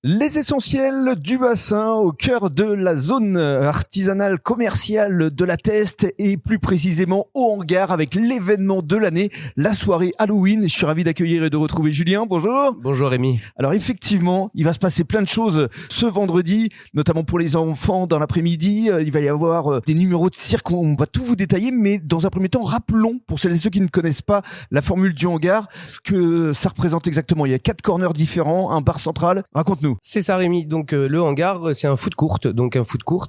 Les essentiels du bassin au cœur de la zone artisanale commerciale de la Teste et plus précisément au hangar avec l'événement de l'année, la soirée Halloween. Je suis ravi d'accueillir et de retrouver Julien. Bonjour. Bonjour Rémi. Alors effectivement, il va se passer plein de choses ce vendredi, notamment pour les enfants dans l'après-midi. Il va y avoir des numéros de cirque, on va tout vous détailler, mais dans un premier temps, rappelons pour celles et ceux qui ne connaissent pas la formule du hangar, ce que ça représente exactement. Il y a 4 corners différents, un bar central. Raconte-nous. C'est ça Rémi, donc le hangar c'est un food court, donc un food court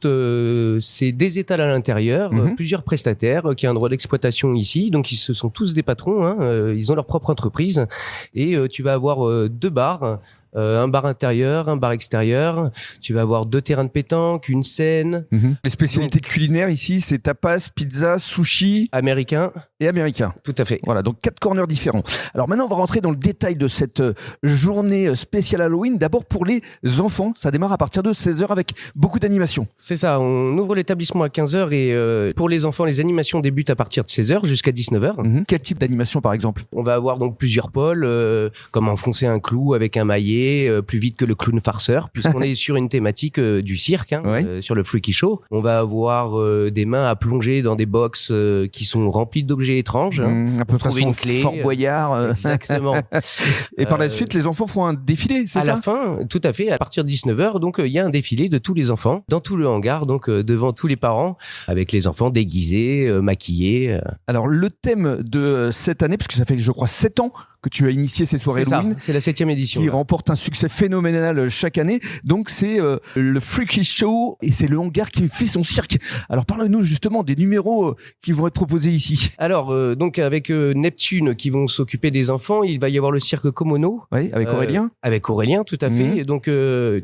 c'est des étals à l'intérieur, plusieurs prestataires qui ont un droit d'exploitation ici, donc ce sont tous des patrons, ils ont leur propre entreprise et tu vas avoir 2 bars. Un bar intérieur, un bar extérieur. Tu vas avoir 2 terrains de pétanque, une scène. Les spécialités culinaires ici, c'est tapas, pizza, sushi. Américain. Et américain. Tout à fait. Voilà, donc 4 corners différents. Alors maintenant, on va rentrer dans le détail de cette journée spéciale Halloween. D'abord pour les enfants, ça démarre à partir de 16h avec beaucoup d'animations. C'est ça, on ouvre l'établissement à 15h et pour les enfants, les animations débutent à partir de 16h jusqu'à 19h. Quel type d'animation par exemple? On va avoir donc plusieurs pôles, comme enfoncer un clou avec un maillet, plus vite que le clown farceur, puisqu'on est sur une thématique du cirque, sur le Freaky Show. On va avoir des mains à plonger dans des box qui sont remplies d'objets étranges. Un peu façon une clé. Fort Boyard. Exactement. Et par la suite, les enfants feront un défilé, c'est ça? À la fin, tout à fait, à partir de 19h, donc il y a un défilé de tous les enfants dans tout le hangar, donc devant tous les parents, avec les enfants déguisés, maquillés. Alors le thème de cette année, parce que ça fait je crois 7 ans que tu as initié ces soirées Halloween. C'est la 7e édition. Qui remporte un succès phénoménal chaque année. Donc c'est le Freaky Show et c'est le hangar qui fait son cirque. Alors parle-nous justement des numéros qui vont être proposés ici. Alors donc avec Neptune qui vont s'occuper des enfants, il va y avoir le cirque Komono. Oui, avec Aurélien. Avec Aurélien, tout à fait. Donc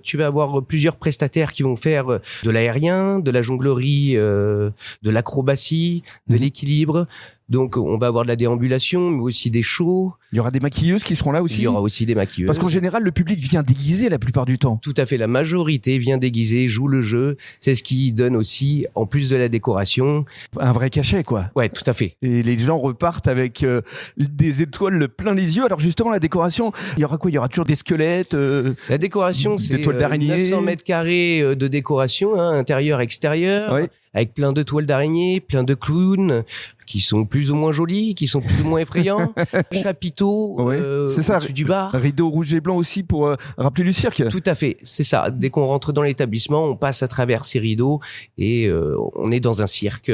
tu vas avoir plusieurs prestataires qui vont faire de l'aérien, de la jonglerie, de l'acrobatie, de l'équilibre. Donc, on va avoir de la déambulation, mais aussi des shows. Il y aura des maquilleuses qui seront là aussi. Il y aura aussi des maquilleuses. Parce qu'en général, le public vient déguisé la plupart du temps. Tout à fait. La majorité vient déguisée, joue le jeu. C'est ce qui donne aussi, en plus de la décoration, un vrai cachet, quoi. Ouais, tout à fait. Et les gens repartent avec des étoiles plein les yeux. Alors justement, la décoration, il y aura quoi? Il y aura toujours des squelettes. La décoration, c'est 900 mètres carrés de décoration, intérieur, extérieur. Oui. Avec plein de toiles d'araignée, plein de clowns qui sont plus ou moins jolis, qui sont plus ou moins effrayants, chapiteaux c'est ça, au-dessus du bar. Rideau rouge et blanc aussi pour rappeler le cirque. Tout à fait, c'est ça. Dès qu'on rentre dans l'établissement, on passe à travers ces rideaux et on est dans un cirque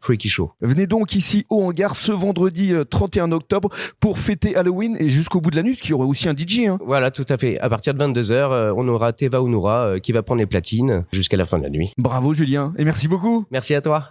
Freaky Show. Venez donc ici au hangar ce vendredi 31 octobre pour fêter Halloween et jusqu'au bout de la nuit, parce qu'il y aura aussi un DJ. Voilà, tout à fait. À partir de 22h, on aura Teva Ounura qui va prendre les platines jusqu'à la fin de la nuit. Bravo Julien et merci beaucoup. Merci à toi.